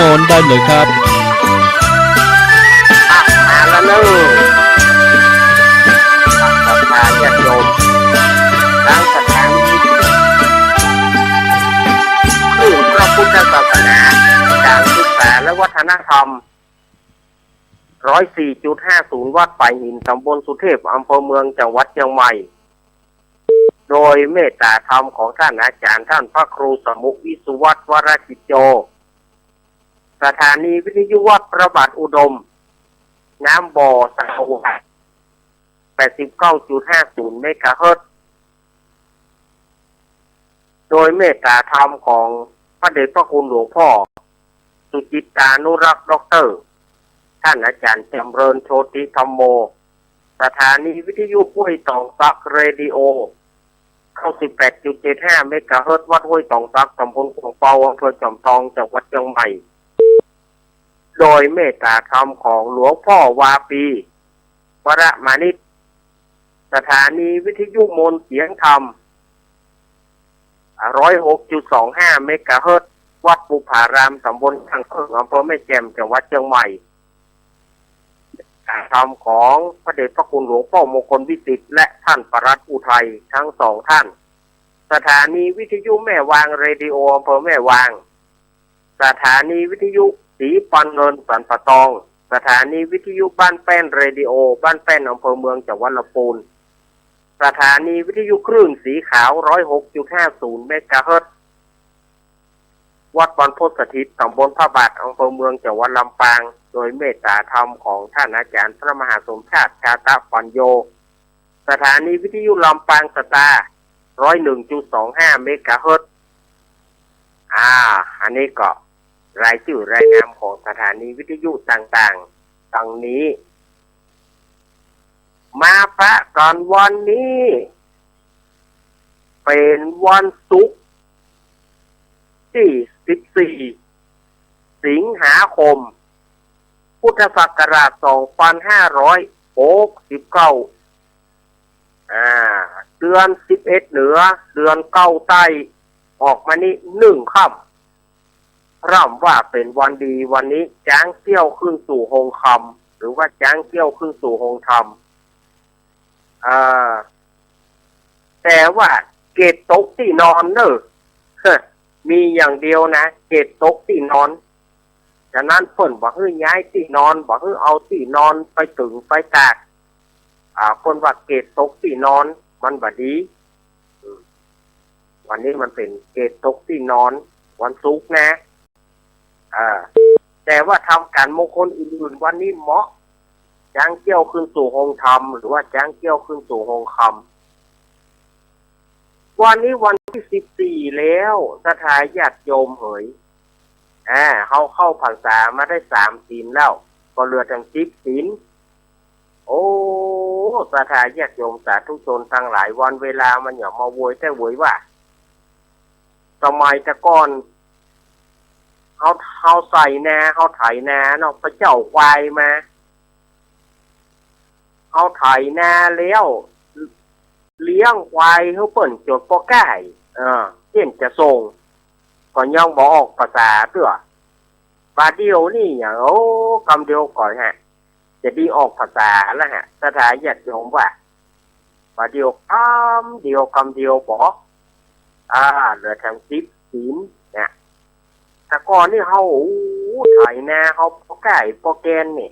มนต์ได้เลยครับมาแล้วเนอะศรัทธาญาติโยมทั้งสถานีคลื่นพระพุทธศาสนาการศึกษาและวัฒนธรรม 104.50 วัดป่ายหินตำบลสุเทพอำเภอเมืองจังหวัดเชียงใหม่โดยเมตตาธรรมของท่านอาจารย์ท่านพระครูสมุวิสุวัฒน์วรจิตโจสถานีวิทยุวัดพระบาทอุดมน้ำบ่อสังวา 89.50 เมกะเฮิรตซ์โดยเมตตาธรรมของพระเดชพระคุณหลวงพ่อสุจิตานุรักษ์ด็อกเตอร์ท่านอาจารย์จำเริญโชติธรรมโมสถานีวิทยุห้วยตองซักเรดิโอ98.75 เมกะเฮิรตซ์วัดห้วยตองซักตำบลขวงเปาอำเภอจอมทองจังหวัดเชียงใหม่โดยเมตตาธรรมของหลวงพ่อวาปีวรมานิชสถานีวิทยุมนต์เสียงธรรม 106.25 เมกะเฮิรตซ์วัดบุพารามตำบลทางเพิ่งอำเภอแม่แจ่มจังหวัดเชียงใหม่ธรรมของพระเดชพระคุณหลวงพ่อมงคลวิสิทธิ์และท่านปรัตน์อุทัยทั้งสองท่านสถานีวิทยุแม่วางเรดิโออำเภอแม่วางสถานีวิทยุศรีปันเงินสันปะตองสถานีวิทยุบ้านแป้นเรดิโอบ้านแป้นอำเภอเมืองจังหวัดลำพูนสถานีวิทยุคลื่นสีขาว 106.50 เมกะเฮิรตซ์วัดบรรพตสถิตตำบลพระบาทอำเภอเมืองจังหวัดลำปางโดยเมตตาธรรมของท่านอาจารย์พระมหาสมชาติชาตปัญโยสถานีวิทยุลำปางสตาร์ 101.25 เมกะเฮิรตซ์อันนี้ก็รายชื่อรายนามของสถานีวิทยุต่างๆดังนี้มาพระก่อนวันนี้เป็นวันศุกร์ที่14 สิงหาคมพุทธศักราช 2569เดือน11เหนือเดือน9ใต้ออกมานี้1ค่ำร่ำว่าเป็นวันดีวันนี้จ้างเกี้ยวขึ้นสู่หงคำหรือว่าจ้างเกี้ยวขึ้นสู่หงธรรมแต่ว่าเกตตกที่นอนเนอะมีอย่างเดียวนะเกตตกที่นอนฉะนั้นเพิ่นบอกให้ย้ายที่นอนบอกให้เอาที่นอนไปตึงไปตากคนว่าเกตตกที่นอนมันบ่ดีวันนี้มันเป็นเกตตกที่นอนวันศุกร์นะแต่ว่าทำการมงคลอื่นๆวันนี้เหมาะจ้างเกี้ยวขึ้นสู่หงธรรมหรือว่าจ้างเกี้ยวขึ้นสู่หงคำวันนี้วันที่14แล้วสถาญาติโยมเหยเขาเข้าพรรษามาได้3 ศีลแล้วก็เหลือจัง10 ศีลโอ้สถาญาติโยมสาธุชนทั้งหลายวันเวลามันอย่ามาโวยแต่โวยว่าสมัยแต่ก่อนเขาใส่นาเขาไถนาเนาะพระเจ้าควายมาเขาไถนาแล้วเลี้ยงควายเขาเปิ่นจดปอก่ายเช่นจะส่งก่อนย่องบอกออกภาษาเตื้อบาเดียวนี่อย่างคำเดียวก่อนฮะจะดีออกภาษาแล้วฮะสถาญาติโยมว่าบาเดียวคำเดียวบอกเหลือทั้ง10 ศีลเนี่ยแต่ก่อนนี่เขาไถนาเขาปอก่ายปอแกนนี่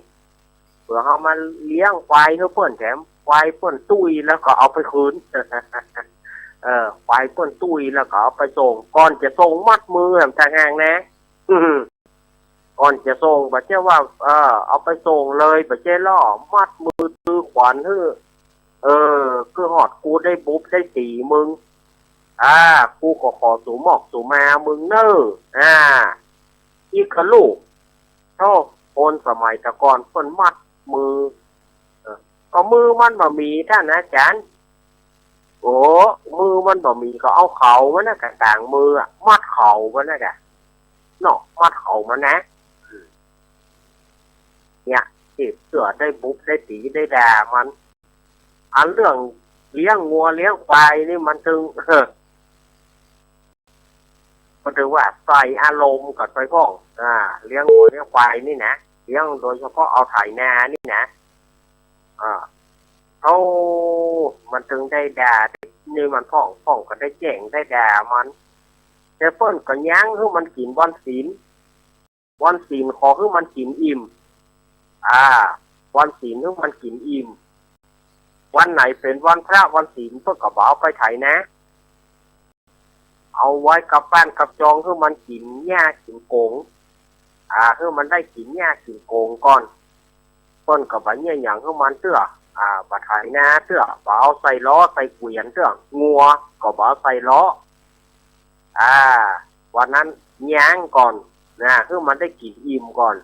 เผื่อเขามาเลี้ยงควายเขาเปิ่นแถมควายเปิ่นตุ้ยแล้วก็เอาไปคืนควายเปิ่นตุ้ยแล้วก็เอาไปส่งก่อนจะส่งมัดมือทางห่างนะก่อนจะส่งบัดเจ้าว่าเอาไปส่งเลยบัดเจ้าล่อมัดมือตือขวานคือหอดกูได้บุ๊บได้ตีมึงกูก็ขอสู่หมอกสู่มามึงเนออีกขลูกโทษคนสมัยตะก่อนเพิ่นมัดมือก็มือมันบ่มีท่านอาจารย์มือมันบ่มีก็เอาเขามันน่ะกะต่างมือมัดเขามันน่ะกะเนาะมัดเขามันนะเนี่ยที่เสือได้บุ๊บได้ตีได้ด่ามันอันเรื่องเลี้ยงงัวเลี้ยงควายนี่มันถึง ก็ถือว่าใส่อารมณ์กับไปพ่องเลี้ยงวัวเลี้ยงควายนี่นะเลี้ยงโดยเฉพาะเอาไถนานี่นะเขามันถึงได้ด่านี่มันพ่องก็ได้แจ้งได้ด่ามันแต่เปิ้นก็ยั้งให้มันกินวันศีลขอให้มันกินอิ่มวันศีลให้มันกินอิ่มวันไหนเป็นวันพระวันศีลเพื่อก็บอกไปไถนะเอาไว้กับบ้านกับจองให้มันกินหญ้ากินโกงให้มันได้กินหญ้ากินโกงก่อนเปิ้นก็บ่เนี่ยหยังให้มันเตื้อบ่ไถนาเตื้อบ่เอาใส่ล้อใส่เกวียนเตื้องัวก็บ่ใส่ล้อวันนั้นย้างก่อนนะคือมันได้กินอิ่มก่อน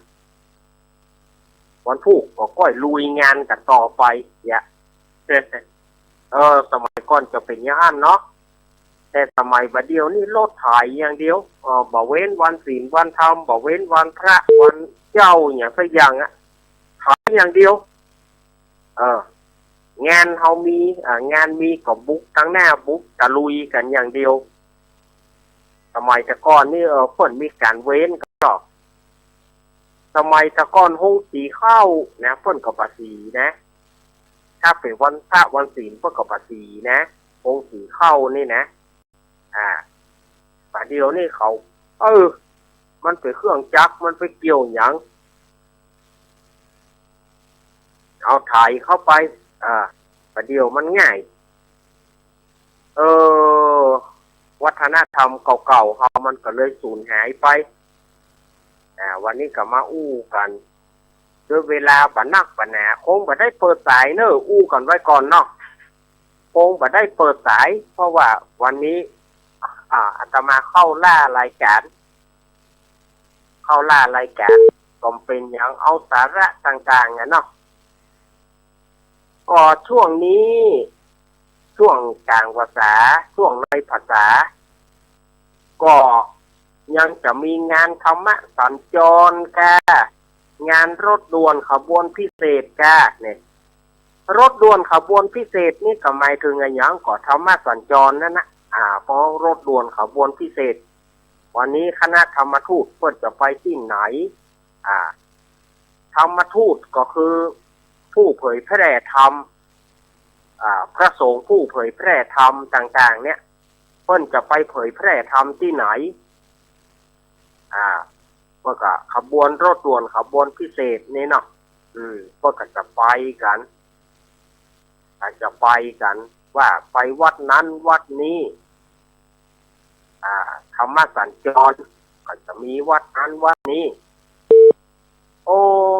วันพุธก็ก้อยลุยงานกันต่อไปเนี่ยสมัยก่อนจะเป็นอย่างนั้นเนาะแต่สมัยบัดเดียวนี่รถถ่ายอย่างเดียวบ่เว้นวันศีลวันธรรมบ่เว้นวันพระวันเจ้าอย่างสักอย่างถ่ายอย่างเดียวงานเฮามีงานมีก็บุกทั้งหน้าบุกตะลุยกันอย่างเดียวสมัยแต่ก่อนนี่เพิ่นมีการเว้นก็สมัยแต่ก่อนโฮงสีเข้านะเพิ่นก็บ่สีนะถ้าเป็นวันพระวันศีลเพิ่นก็บ่สีนะโฮงสีเข้านี่นะบัดเดียวนี่เขามันเป็นเครื่องจักรมันไปเกี่ยวหยังเอาถ่ายเข้าไปบัดเดียวมันง่ายวัฒนธรรมเก่าๆเขามันก็เลยสูญหายไปวันนี้ก็มาอู้กันด้วยเวลาบัดนักบัดหนาคงบ่ได้เปิดสายเนอะอู้กันไว้ก่อนเนาะคงบ่ได้เปิดสายเพราะว่าวันนี้อาตมาเข้าล่ารายการก็เป็นอย่างเอาสาระต่างๆเนาะก็ช่วงนี้ช่วงกลางภาษาช่วงในภาษาก็ยังจะมีงานธรรมะสัญจรงานรถด่วนขบวนพิเศษเนี่ยรถด่วนขบวนพิเศษนี่ก็หมายถึงอะไรอย่างก็ธรรมะสัญจรนั่นนะเพราะรถด่วนขบวนพิเศษวันนี้คณะธรรมทูตเพื่อจะไปที่ไหนธรรมทูตก็คือผู้เผยแพร่ธรรมพระสงฆ์ผู้เผยแพร่ธรรมต่างๆเนี่ยเพิ่นจะไปเผยแพร่ธรรมที่ไหนเพื่อก็ขบวนรถด่วนขบวนพิเศษนี่เนาะเพื่อก็จะไปกันว่าไปวัดนั้นวัดนี้ธรรมสัญจรก็จะมีวัดนั้นวัดนี้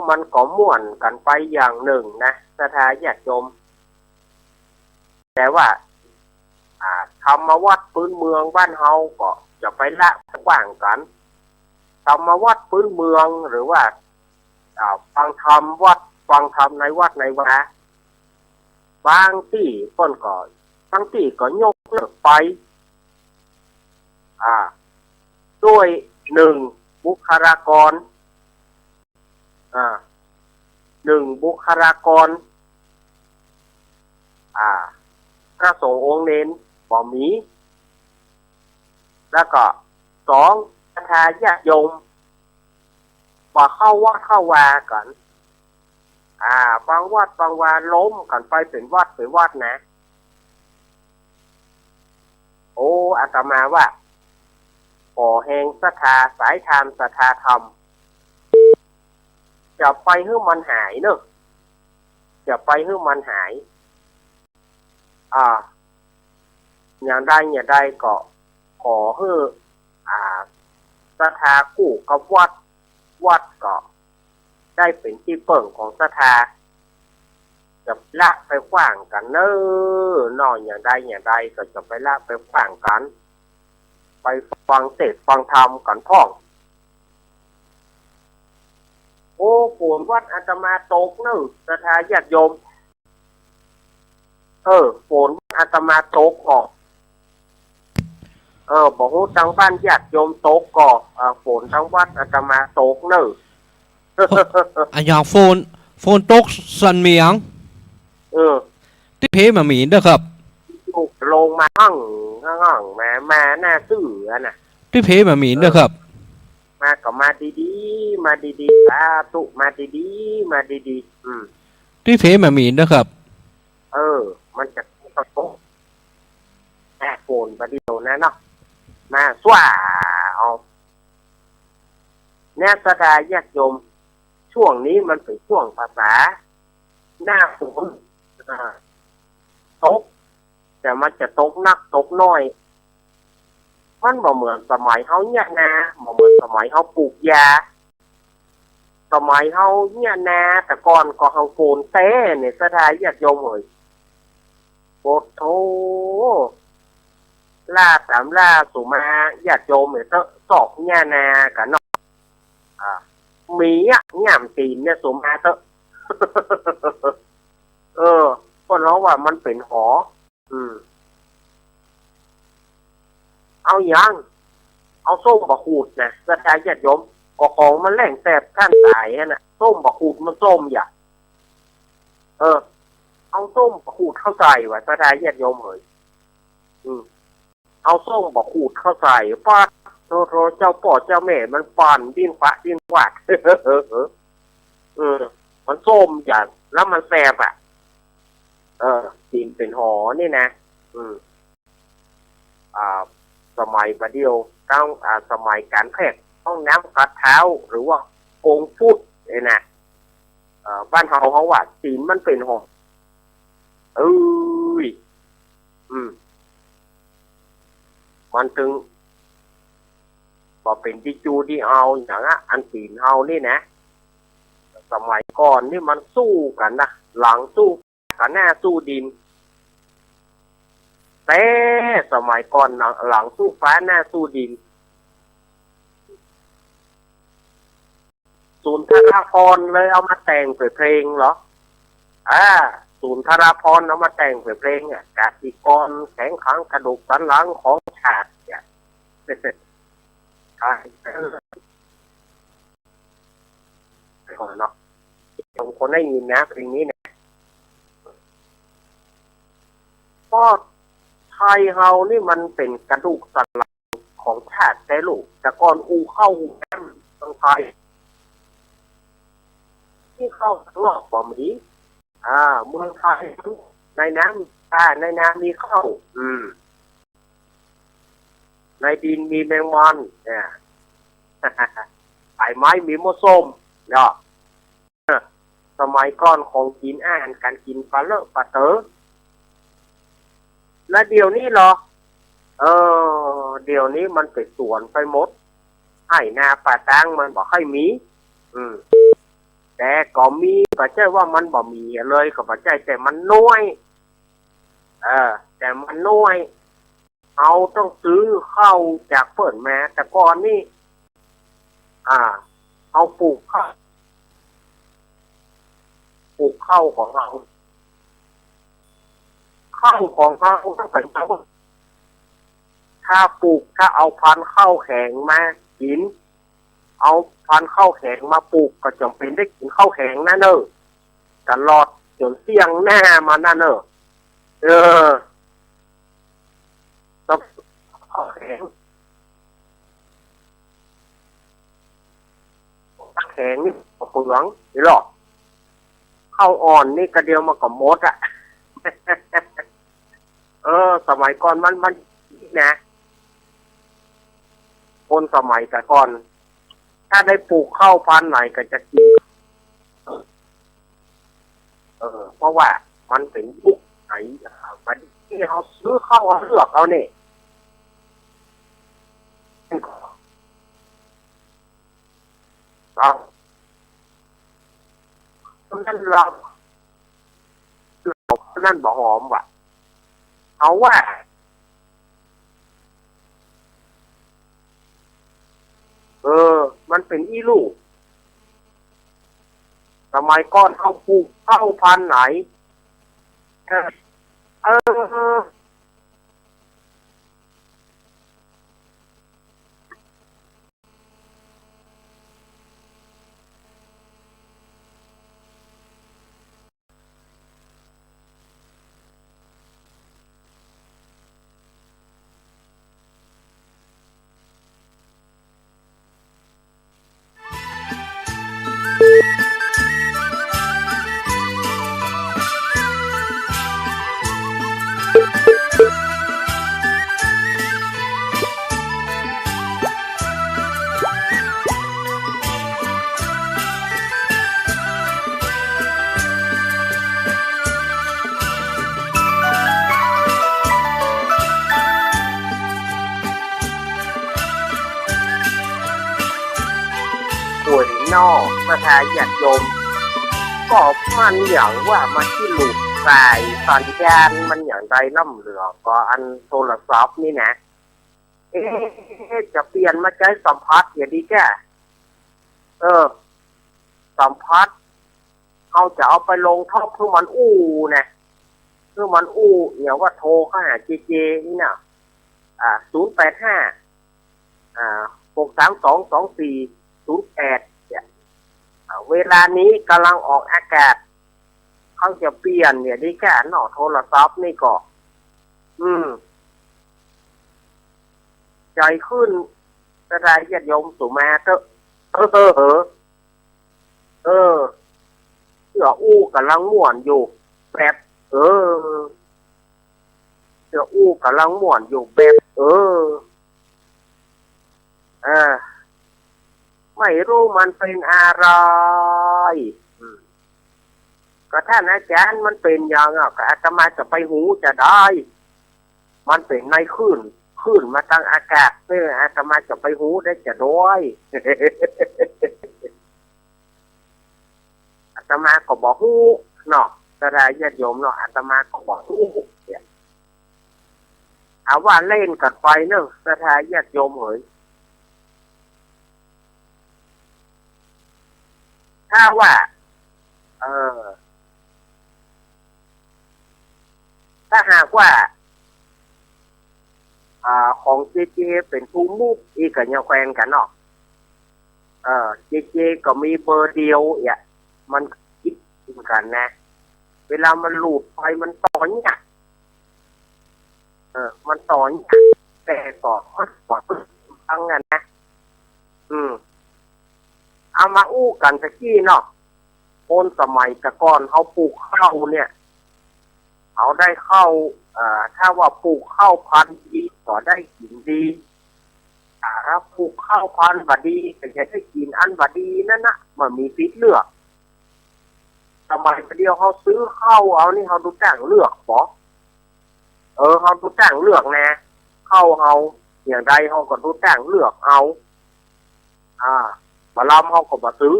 มันก็ม่วนกันไปอย่างหนึ่งนะศรัทธาญาติโยมแต่ว่าธรรมวัดพื้นเมืองบ้านเฮาก็จะไปละกว้างกันธรรมวัดพื้นเมืองหรือว่าฟังธรรมในวัดในวาบางที่ต้นก็บางที่ก็ยกเลิกไปด้วยหนึ่งบุคลากรพระสงฆ์องค์เน้นบ่มีแล้วก็สองศรัทธาญาติโยมบ่เข้าวัดเข้าวากันบางวัดบางวาล้มกันไปเป็นวัดนะอาตมาว่าขอแห่งศรัทธาสายทานศรัทธาธรรมจะไปให้มันหายเนอะจะไปให้มันหายอย่างใดก็ขอให้ศรัทธาคู่กับวัดก็ได้เป็นที่เปิ่งของศรัทธาจะละไปขว้างกันเนอะนอนอย่างใดก็จะไปละไปขว้างกันไปฟังเทศน์ฟังธรรมกันพ่องฝนวัดอาตมาตกเนอะศรัทธาญาติโยมฝนอาตมาตกออกบอกว่าทางบ้านญาติโยมตกก่อฝนทางวัดอาตมาตกเนอะอย่างโฟนตกสันเมียงที่เพมามีเด้อครับลงมาหั่งแม่หน้าซื่อน่ะ ที่เพมาหมีนเด้อครับมาก็มาดีๆมาดีๆสาธุมาดีๆมาดีๆที่เพมาหมีนเด้อครับมันจะตะโกนแอบโกนประเดี๋ยวนะเนาะมาสว่าเอาแนวสดาญาติโยมช่วงนี้มันเป็นช่วงภาษาหน้าฝนตกแต่มันจะตกนักตกน้อยมันบ่เหมือนสมัยเฮาเนี่ยนะบ่เหมือนสมัยเฮาปลูกยาสมัยเฮาเนี่ยนะแต่ก่อนก็เฮาโกนเต้เนี่ยสดาญาติโยมเอ้ยโอ้โธล่าตามล่าสุมาญาติโยมเนี่ยสอบเนี่ยนะกันเนาะมีอ่ะง่ามตีนเนี่ยสุมาเตอะก็ร้องว่ามันเป็นหอเอาอย่างเอาส้มบะขูดนะกระจายญาติโยมก็ของมันแหล่งแสบท่านตายน่ะส้มบะขูดมันส้มอย่าเอาส้มบะขูดเข้าใส่ไว้กระจายญาติโยมเลยเอาส้มบะขูดเข้าใส่ป้าโทเจ้าป่อเจ้าแม่มันปั่นดิ้นฟ้าดิ้นวาดมันส้มอย่างแล้วมันแสบกินเป็นหอนี่นะสมัยประเดียวต้องสมัยการแพทย์ห้องน้ำกัดเท้าหรือว่าโกงฟุตเนี่ยนะบ้านเขาว่าตีนมันเป็นหอมันถึงก็เป็นที่จูที่เอาอย่างอันตีนเอานี่นะสมัยก่อนนี่มันสู้กันนะหลังสู้กันหน้าสู้ดินแต่สมัยก่อนหลังสู้ฟ้าหน้าสู้ดินศูนย์ธราพรเลยเอามาแต่งเพลงเหรอศูนย์ธราพรเอามาแต่งเพลงเนี่ยกสิกรแข็งขังกระดูกสันหลังของชาติเนี่ยใช่ก่อนเนาะผมคนได้ยินนะเพลงนี้เนี่ยก็ไทยเฮานี่มันเป็นกระดูกสันหลังของชาติแต่ลูกแต่ก่อนเข้าแอมเมืองไทยที่เข้าตลอดบ่มีเมืองไทยในน้ำในน้ำมีเข้าในดินมีแมงมันเนี่ยไผ่ไม้มีมะส้มเนาะสมัยก่อนของกินอาหารการกินปลาเลอะปลาเต๋อและเดี๋ยวนี้เหรอเดี๋ยวนี้มันไปสวนไปหมดให้นาป่าตั้งมันบอกให้มีแต่ก็มีปัจจัยว่ามันบ่มีเลยก็ปัจจัยแต่มันน้อยแต่มันน้อยเอาต้องซื้อเข้าจากเปิดมาแต่ก่อนนี่เอาปลูกข้าวของเราข้าวของเราต้องเป็นข้าวถ้าเอาพันธุ์ข้าวแข็งมากินเอาพันธุ์ข้าวแข็งมาปลูกก็จำเป็นได้กินข้าวแข็งนั่นตลอดจนเสี่ยงหน้ามานั่นต้องข้าวแข็งนี่เปลืองนี่หรอข้าวอ่อนนี่กระเดียวมากับมดสมัยก่อนมันนะคนสมัยแต่ก่อนถ้าได้ปลูกข้าวพันธุ์ไหนก็จะกินเพราะว่ามันเป็นยุคไหนมันที่เขาซื้อข้าวเลือกเอาเนี่ยนั่นเรานั่นบ่หอมว่ะเอาว่ามันเป็นอีลูกสมัยก่อนเข้าปลูกเข้าพันธุ์ไหน ญาติโยมก็มันอย่างว่ามันที่หลุดสายสัญญาณมันอย่างไรล่ำเหลือก็อันโทรศัพท์นี่นะจะเปลี่ยนมาใช้สัมผัสอย่าดีแก่สัมผัสเขาจะเอาไปลงท่อเพื่อมันนะเพื่อมันเนี่ยว่าโทรเข้าหาเจนี่นะ0856322408เนี่ยเวลานี้กำลังออกอากาศเขาจะเปลี่ยนเนี่ยดีแค่หน่อโทรศัพท์นี่ก็ใจขึ้นกระไรญาติโยมสุมาเถอะเสื้อกำลังม่วนอยู่แบบเสื้อกำลังม่วนอยู่แบบไม่รู้มันเป็นอะไรก็ท่านอาจารย์มันเป็นอย่างก็อาตมาจะไปหูจะได้มันเป็นในคลื่นมาทางอากาศเนี่ยอาตมาจะไปหูได้จะด้วยอาตมาก็บอกหูเนาะกระไรญาติโยมเนาะอาตมาก็บอกหูเนี่ยเอาว่าเล่นกันไปเนาะกระไรญาติโยมเอ๋ยถ้าว่าถ้าหากว่าของเจเป็นผู้มุกอีกกับยาแควนกันเนาะเจก็มีเบอร์เดียวอ่ะมันคิดกันนะเวลามันหลุดไปมันต่อเนี่ยมันต่อเนี่ยแต่ต่อทั้งนั้นนะเอามากันสักทีเนาะคนสมัยแต่ก่อนเขาปลูกข้าวเนี่ยเขาได้ข้าวถ้าว่าปลูกข้าวพันธุ์ดีก็ได้กินดีถ้าปลูกข้าวพันธุ์บดีก็จะได้กินอันบดีนั่นนะมันมีสิทธิ์เลือกสมัยเดียวเขาซื้อข้าวเอานี่เขาดูจ้างเลือกปะเขาดูจ้างเลือกนะข้าวเอาอย่างใดเขาก็ดูจ้างเลือกเอามาล้ำเขาก็มาซื้อ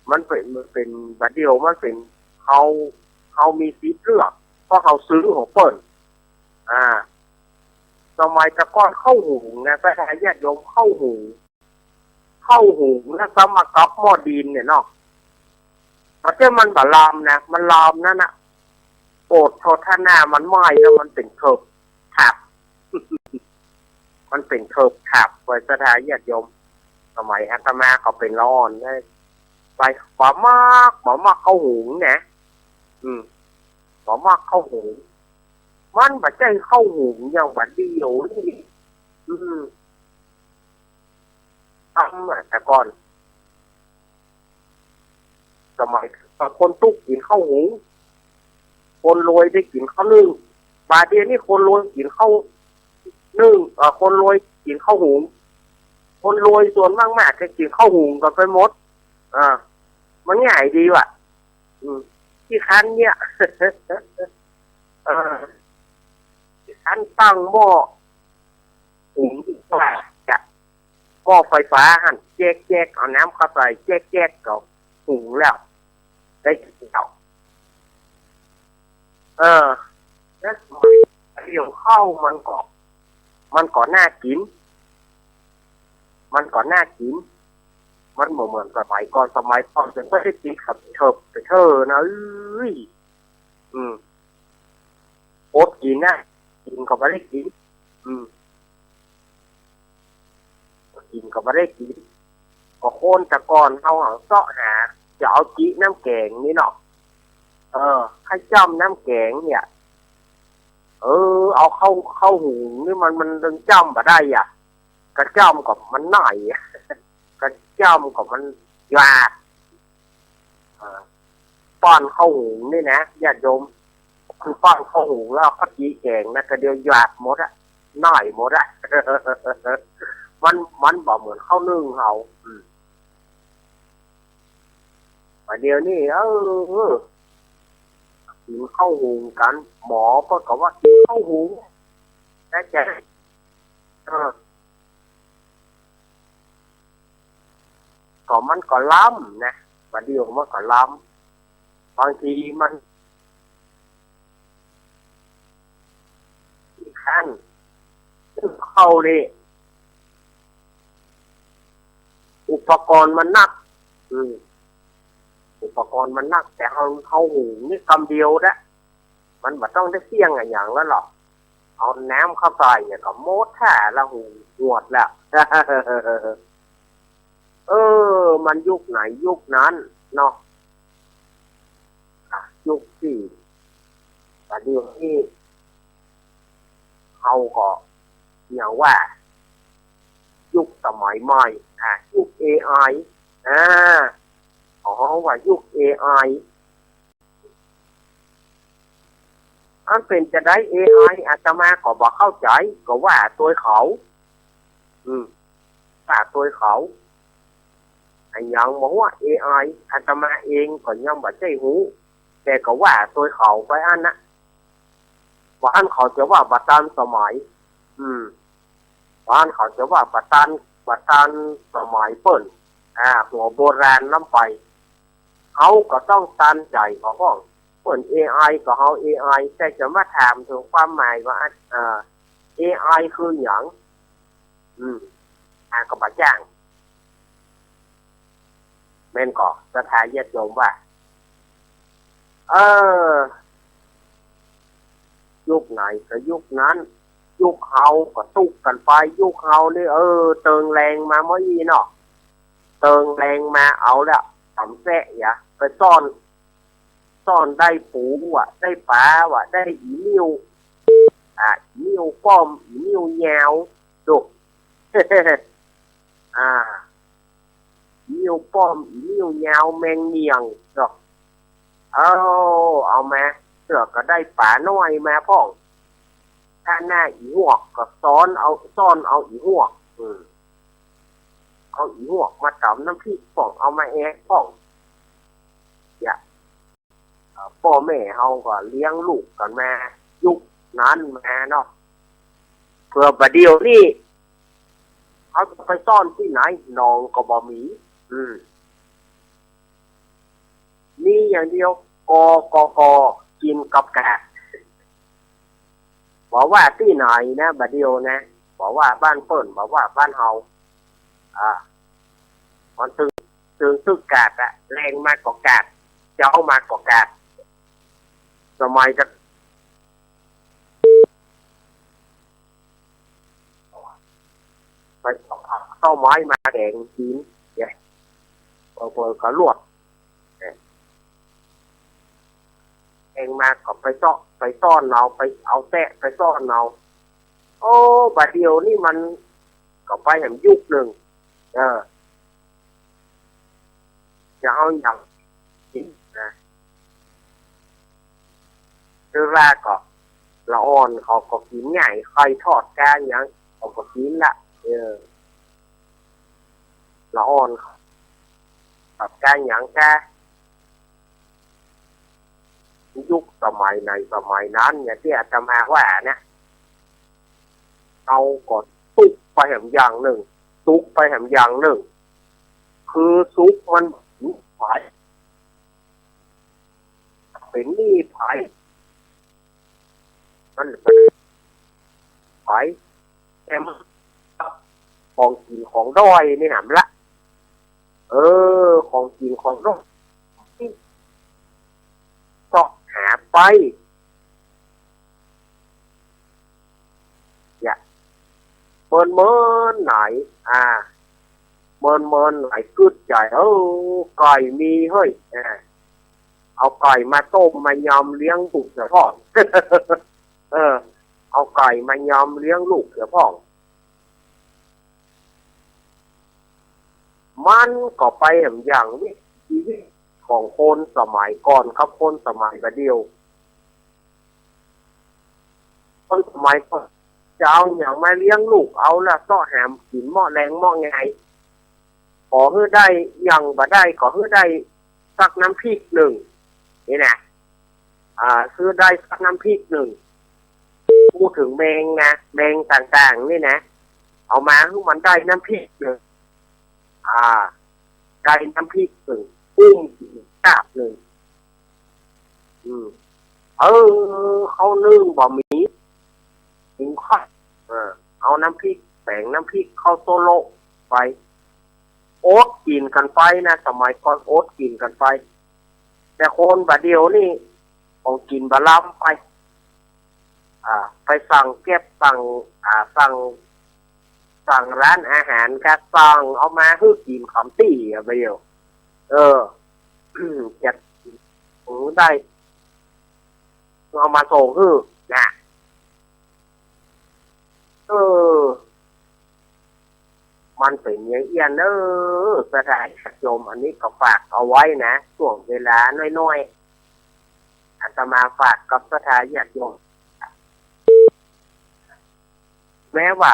มันเป็นบัดเดียวมันเป็นเขามีสิทธิ์เลือกเพราะเขาซื้อของเปิ่นสมัยตะก้อนเข้าหุงนะแต่ญาติโยมเข้าหุงแล้วสมัครกับหม้อดินเนี่ยเนาะเพราะมันบะลามนะมันลามนั่นนะโอดโทษหน้ามันไหม้แล้วมันเป็นเถิบถับมันเป็นเถิบถับไว้สถานญาติโยมสมัยอาตมาก็เป็นร้อนได้ไปบ่มากเข้าหุงนะบ่มากเข้าหุงมันบ่ใจเข้าหุงอย่างบัดเดียวนี่แต่ก่อนสมัยคนตุกกินข้าวหุงคนรวยได้กินข้าวนึ่งบาดเดียวนี่คนรวยกินข้าวนึ่งคนรวยกินข้าวหุงคนรวยส่วนมากๆจะกินข้าวหุงกันไปหมดมันง่ายดีว่ะที่คันเนี่ยที่คันตั้งหม้อหุงดีกว่าหม้อไฟฟ้าหั่นแจกเอาน้ำเข้าไปแจกก็หุงแล้วได้กินแล้วแล้วเดี๋ยวเข้ามันก็น่ากินมันเหมือนสมัยก่อนสมัยก่อนเป็นไม่ได้กินขับเถิบนะโอ๊ตกินนะกินก็ไม่ได้กินกินก็ไม่ได้กินก็โค่นแต่ก่อนเอาเสาะหาจะเอาจีน้ำแกงนี่เนาะให้จ้ำน้ำแกงเนี่ยเอาเข้าหูนี่มันดึงจ้ำมาได้อ่ะกระจ้ำกับมันหน่อยกระจ้ำกับมันหยาดป้อนเข้าหูนี่นะญาติโยมคือป้อนเข้าหูแล้วก็จีแกงนะกระเดียวหยาดหมดอะหน่อยหมดอะมันบอกเหมือนข้าวนึ่งเขาเดี๋ยวนี้กินข้าวหุงกันหมอก็บอกว่ากินข้าวหุงนะจ๊ะ มันก็ล้ำนะบัดเดียวมันก็ล้ำบางทีมันอีกขั้นเข้าเลยอุปกรณ์มันหนักอุปกรณ์มันหนักแต่เขาหูนี่คำเดียวนะมันไม่ต้องได้เสี่ยงอย่างแล้วหรอกเอาน้ำเข้าใส่เนี่ยก็โมดแท้ละหูหวดแล้ว มันยุคไหนยุคนั้นเนาะยุคที่แต่เดี๋ยวนี้เขาก็อย่างว่ายุคสมัยใหม่ยุค AI ว่ายุค AI อันเป็นจะได้ AI อาตมาก็บอกเข้าใจก็ว่าตัวเขาว่าตัวเขาไอ้ยังบอกว่า AI อาตมาเองก็ยังบ่ใจหูแต่ก็ว่าตัวเขาไปอันนะว่าอันเขาจะว่าบัตรสมัยว่าอันเขาจะว่าบัตรสมัยเปิ้นหัวโบราณน้ำไปเขาก็ต้องตันใจเขาก็เปิ้น AI ก็เขา AI แต่จะมาถามถึงความหมายว่าAI คือหยังก็บ่แจ้งแม่นก็สถาญาติโยมว่ายุคไหนก็ยุคนั้นยุคเขาก็ตุกกันไปยุคเขานี่เติงแรงมาเมื่อกี้เนาะเติงแรงมาเอาแล้วทำแซ่อย่าไปซ่อนได้ปูว่ะได้ปลาว่ะได้อีนิ้วอีนิ้วป้อมอีนิ้วยาวดู นิ้วป้อมนิ้วยาวแมงเมียงเนาะเอามาเสือก็ได้ป่าน้อยมาพ่องถ้าหน้าอีหวกก็ซ่อนเอาอีหวกเอาอีหวกมาตำน้ำพริกพ่องเอามาแอกพ่องอย่าพ่อแม่เขาก็เลี้ยงลูกกันมายุคนั้นมาเนาะเพื่อประเดี๋ยวนี้เขาจะไปซ่อนที่ไหนนองก็บ่มีนี่อย่างเดียวกกินกับกาดบอกว่าที่ไหนนะบัดเดียวนะบอกว่าบ้านเปิ้นบอกว่าบ้านเฮามันตึกกาดแรงมากกว่ากาดเจ้ามากกว่ากาดสมัยจะไปเข้าไม้มาแดงจีนเนี่ยเปิดก็ลวกเองมาก็ไปซ่อนเราไปเอาแตะไปซ่อนเราบัดเดียวนี่มันก็ไปแห่งยุคหนึ่งจะเอาอย่างนี้นะคือแรกก็ละอ่อนเขาก็กินง่ายใครทอดแกงอย่างเขาก็กินละละอ่อนทอดแกงอย่างแกยุคสมัยไหนสมัยนั้นอย่างที่อาตมาว่าเนี่ยเอาก็ซุกไปแห่งอย่างหนึ่งคือซุกมันผายเป็นนี่ผายมันผายแต่มันของกินของด้อยนี่หามละของกินของด้อยก็หาไปอย่าเมินไหนเมินไหนกึดใจไก่มีเฮ้ยเอาไก่มาต้มมายำเลี้ยงลูกเสือพ่องเอาไก่มายำเลี้ยงลูกเสือพ่องมันก็ไปอย่างนี้ชีวิตของคนสมัยก่อนครับคนสมัยประเดียวคนสมัยก่อนจะเอาอย่างมาเลี้ยงลูกเอาละก็แหมกินหม้อแรงหม้อไงขอให้ได้อย่างบ่ได้ขอให้ได้สักน้ำพริกหนึ่งนี่นะคือได้สักน้ำพริกหนึ่งพูดถึงแมงนะแมงต่างๆนี่นะเอามาให้มันได้น้ำพริกหนึ่ง ไก่น้ำพริกหนึ่งกุ้งกาบหนึ่งเขานึ่งบะหมี่หุงข้าวเอาน้ำพริกแป้งน้ำพริกข้าวโซโลไปโอ๊ตกินกันไปนะสมัยก่อนโอ๊ตกินกันไปแต่คนบัดเดียวนี่ของกินบะล้ำไปไปสั่งเก็บสั่งร้านอาหารก็สั่งเอามาให้กินขำตี้ไปเดียวจะได้เอามาส่งให้นะมันเป็นอย่างเอี้ยนสถานโยมอันนี้ก็ฝากเอาไว้นะช่วงเวลาน้อยๆอาตมาฝากกับสถานญาติโยมแม้ว่า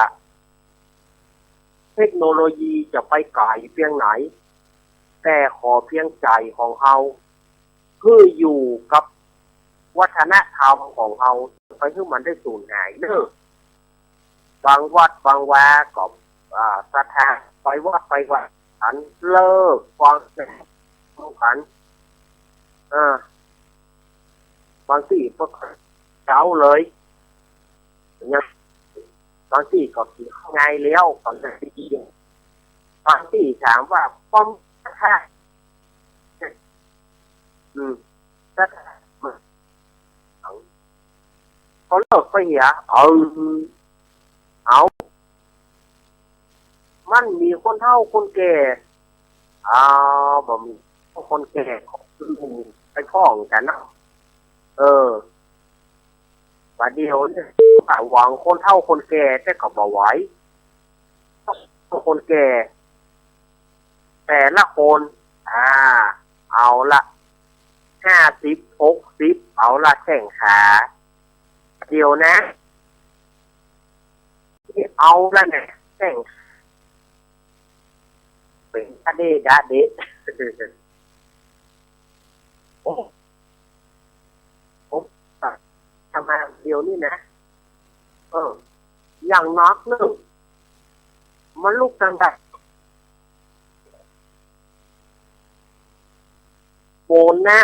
เทคโนโลยีจะไปไกลเพียงไหนแต่ขอเพียงใจของเราคืออยู่กับวัฒนธรรมของเราไปให้มันได้สูญหายบางวัดบางวาก็ศรัทธาไปวัดอันเลิกฟังกันบางที่ก็เจ้าเลยเนี่ยบางที่ก็กินข้าวไงเลี้ยวบางที่บางที่ถามว่าป้อมท่าถ้าเขาเลิกไปเหรอเอามันมีคนเฒ่าคนแก่บ่มีคนแก่ไปพ้องกันนะว่าเดียวเนี่ยหวังคนเฒ่าคนแก่แต่ก็บ่ไหวคนแก่แต่ละคนเอาละ50 60เอาละแข่งขาเดียวนะเอาละเนี่ยแข่งเป็นดาเดโอ้ทำมาเดียวนี่นะอย่างนักนึงมันลูกจังไดโบนนะ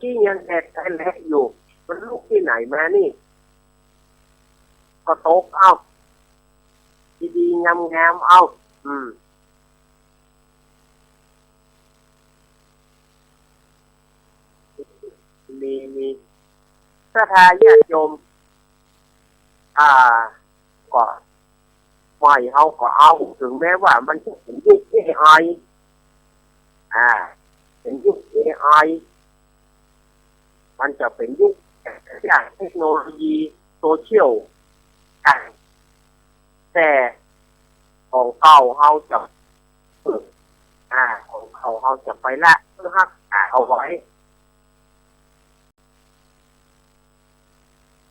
ที่ยังแหลกอยู่มันลูกที่ไหนมานี่ก็โตกเอาดีๆงามเอามีศรัทธาญาติโยมก็ไม่เอาก็เอาถึงแม้ว่ามันจะเป็นยุค AI เป็นยุค AI มันจะเป็นยุคอย่างเทคโนโลยีโซเชียลแต่ของเก่าเขาจะของเขาจะไปละเพื่อหักเอาไว้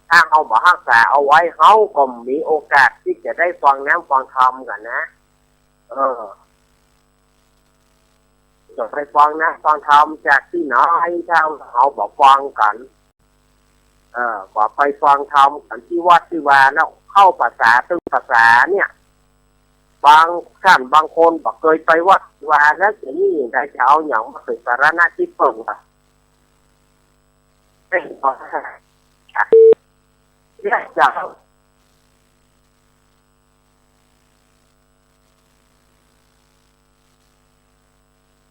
ถ้าเอามารักษาเอาไว้เขาก็มีโอกาสที่จะได้ฟังน้ำฟังธรรมกันนะจะไปฟังน้ำฟังธรรมจากที่ไหนถ้าเขาบอกฟังกันกว่าไปฟังธรรมกันที่วัดที่วาแล้วเข้าภาษาตึงภาษาเนี่ยบางท่านบางคนบอกเคยไปวัดวาแล้วจะนี่ได้จะเอาอย่างมาเป็นสาระที่เปิดไม่พออยากจะ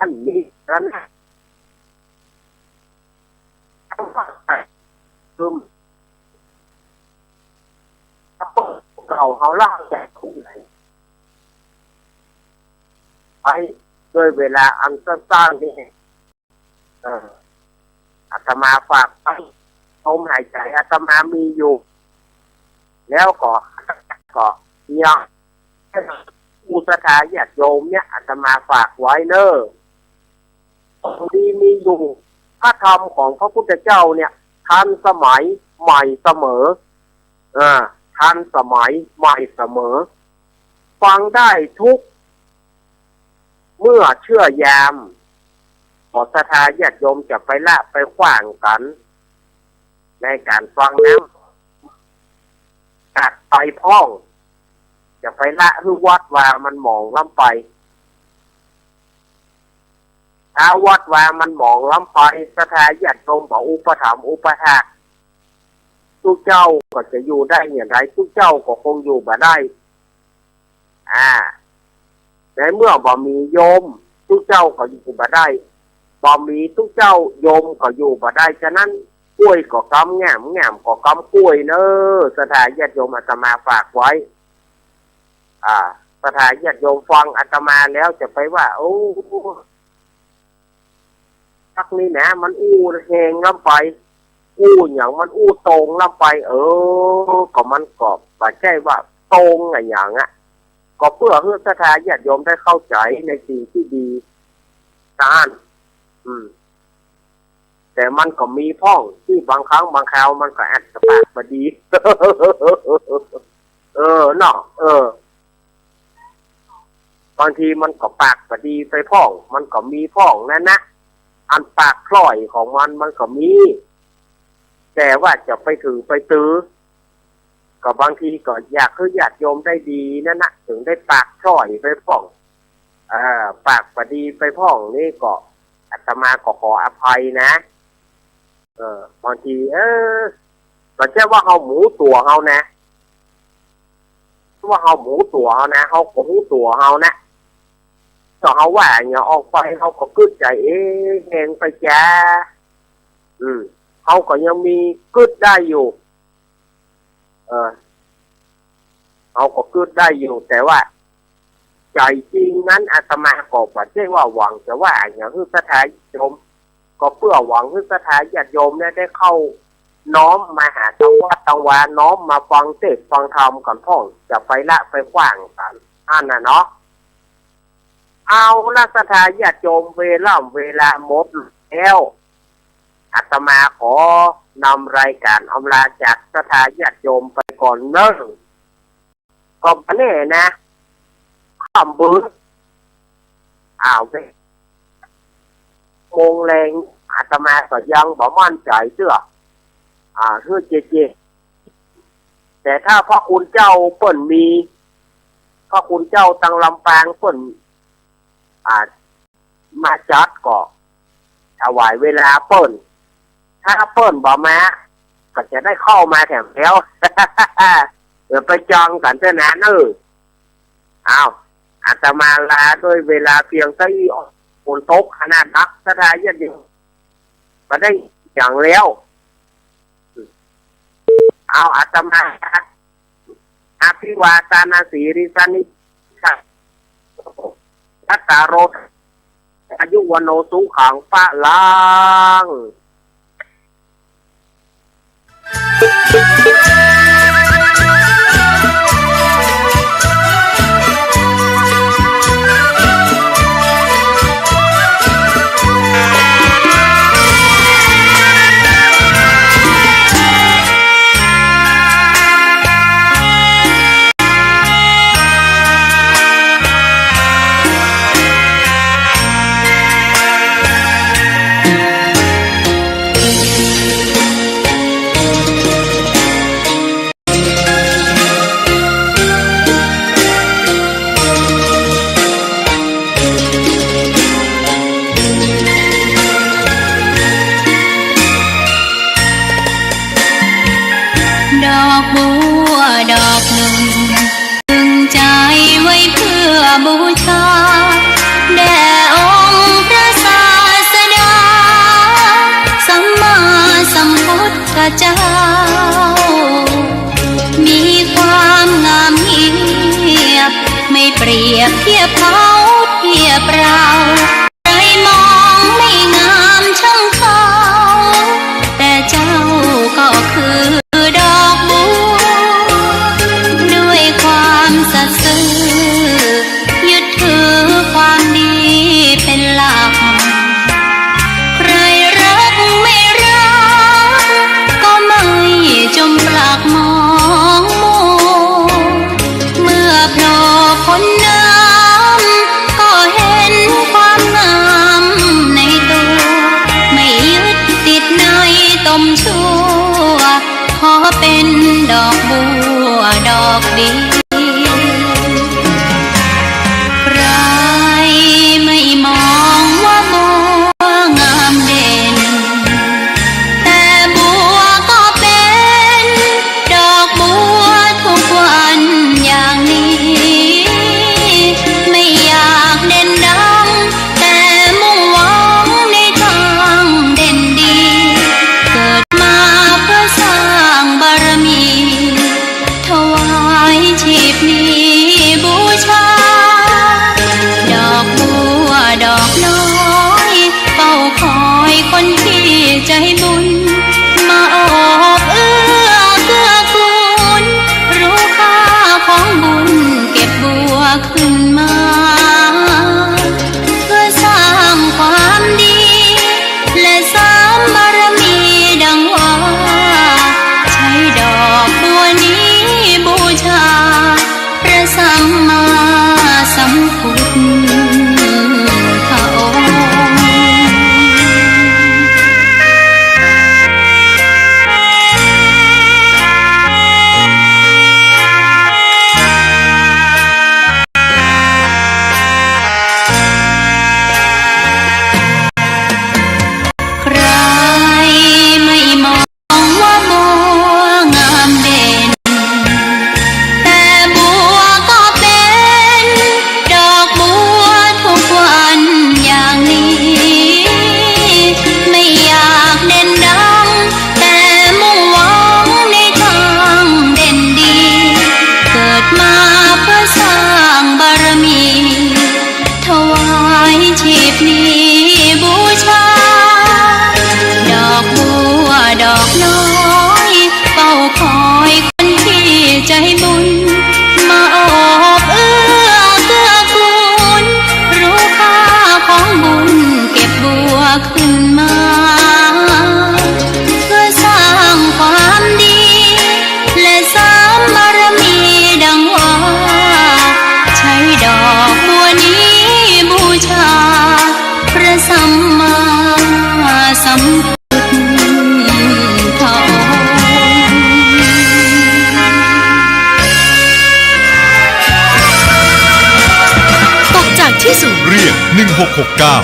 อันนี้แล้วนะคือเก่าเขาเล่าแจกคู่ไหนไปด้วยเวลาอันสั้นๆนี่อาตมาฝากไปลมหายใจอาตมามีอยู่แล้วก็เนี่ยอุสถาญาติโยมเนี่ยอาตมาฝากไว้ดีมีอยู่พระธรรมของพระพุทธเจ้าเนี่ยทันสมัยใหม่เสมอทันสมัยใหม่เสมอฟังได้ทุกเมื่อเชื่อยามขอศรัทธาญาติโยมจะไปละไปขว้างกันในการฟังน้ำกัดไปพ้องจะไปละหรือวัดว่ามันหมองล้ำไป ถ้าวัดว่ามันหมองล้ำไปสถาญาติโยมบอกอุปถัมภ์อุปถากทุกเจ้าก็จะอยู่ได้อย่างไรทุกเจ้าก็คงอยู่บ่ได้ในเมื่อบ่มีโยมทุกเจ้าก็อยู่บ่ได้บ่มีทุกเจ้าโยมก็อยู่บ่ได้ฉะนั้นกล้วยก็กำแง่มก็กำกล้วยเนอะสถาญาติโยมอาตมาฝากไว้สถาญาติโยมฟังอาตมาแล้วจะไปว่าโอ้ทักนี้นะมันอู้แหงล้ำไปอู้อย่างมันอู้ตรงล้ำไปก็มันก็บ่ใช่ว่าตรงอย่างก็เพื่อให้สถาญาติโยมได้เข้าใจในสิ่งที่ดีแต่มันก็มีพ้องที่บางครั้งบางคราวมันก็อาจจะปากบดี เนาะบางทีมันก็ปากบดีไปพ้องมันก็มีพ้องนั่นนะอันปากพล่อยของมันก็มีแต่ว่าจะไปถือไปตื้อก็บางทีก็อยากให้ญาติโยมได้ดีนั่นนะถึงได้ปากพล่อยไปพ้องปากบดีไปพ้องนี่ก็อาตมาก็ขออภัยนะบางทีก็ใช่ว่าเขาหมูตัวเขานะว่าเขาหมูตัวเขานะเขาก็หมูตัวเขานะก็เขาว่าอย่าออกไปเขาก็กึดใจแหงไปจ้าเขาก็ยังมีกึดได้อยู่เขาก็กึดได้อยู่แต่ว่าใจจริงนั้นอาตมาก็ไม่ใช่ว่าหวังจะว่าอย่างที่สถาญาติโยมก็เพื่อหวังให้สถาญาติโยมเนี่ยได้เข้าน้อมมาหาทางวัดทางวาน้อมมาฟังเทศน์ฟังธรรมกันพ่องจะไปละไปขว้างกันเนาะเอาละสถาญาติโยมเวลาหมดแล้วอาตมาขอนำรายการอำลาจากสถาญาติโยมไปก่อนเนิ่งก็แน่นะข้ามบื้อไปโมงแรงอาตมาก็ยังบ่มั่นใจเชื่อเพื่อเจแต่ถ้าพระคุณเจ้าเปิ่นมีพระคุณเจ้าตังลำปางเปิ่นมาจัดก็ถวายเวลาเปิ่นถ้าเปิ่นบ่มาก็จะได้เข้ามาแถมแล้ว เดี๋ยวไปจองกันเถอะนะอาตมาลาด้วยเวลาเพียงเท่านี้ฝนตกขนาดนักสถาญาติโยมมาได้อย่างแล้วอาตมาอภิวาทนาสีริสานิทัตตาโรอายุวันโนสุขังปะลังดอกบัวดอกหนึ่งตึงใจไว้เพื่อบูชาแด่องค์พระศาสดาสัมมาสัมพุทธเจ้ามีความงามเงียบไม่เปรียบเทียบเขาเทียบเราใครมองไม่งามช่างเขาแต่เจ้าก็คือดอกบัวด้วยความสัตย์ซื่อยึดถือความดีเป็นหลักใครรักไม่รักก็ไม่จมปลักมองมัวเมื่อโผล่พ้นน้ำก็เห็นความงามในตัวไม่ยึดติดในตมชั่วขอเป็นดอกบัวดอกดีใครไม่มองว่าบัว บุญมาออกเอื้อเกื้อกูลรู้ค่าของบุญเก็บบัวขึ้นมาเพื่อสร้างความดีและสร้างบารมีดังว่าใช้ดอกบัวนี้บูชาพระสัมมาสัมพุทธองค์ ใครไม่มองว่าบัวงามเด่นแต่บัวก็เป็นดอกบัวทุกวันอย่างนี้ไม่อยากเด่นดังแต่มุ่งหวังในทางเด่นดีเกิดมาเพื่อสร้างบารมีถวายชีพนี้บูชา ดอกบัวดอกน้อยเฝ้าคอยคนที่ใจบุญมาออกเอื้อเกื้อกูลรู้ค่าของบุญเก็บบัวขึ้นมาเพื่อสร้างความดีและสร้างบารมีดังว่าใช้ดอกบัวนี้บูชาพระสัมมาสัมพุทธองค์ ตกจากที่สูง เรียก1669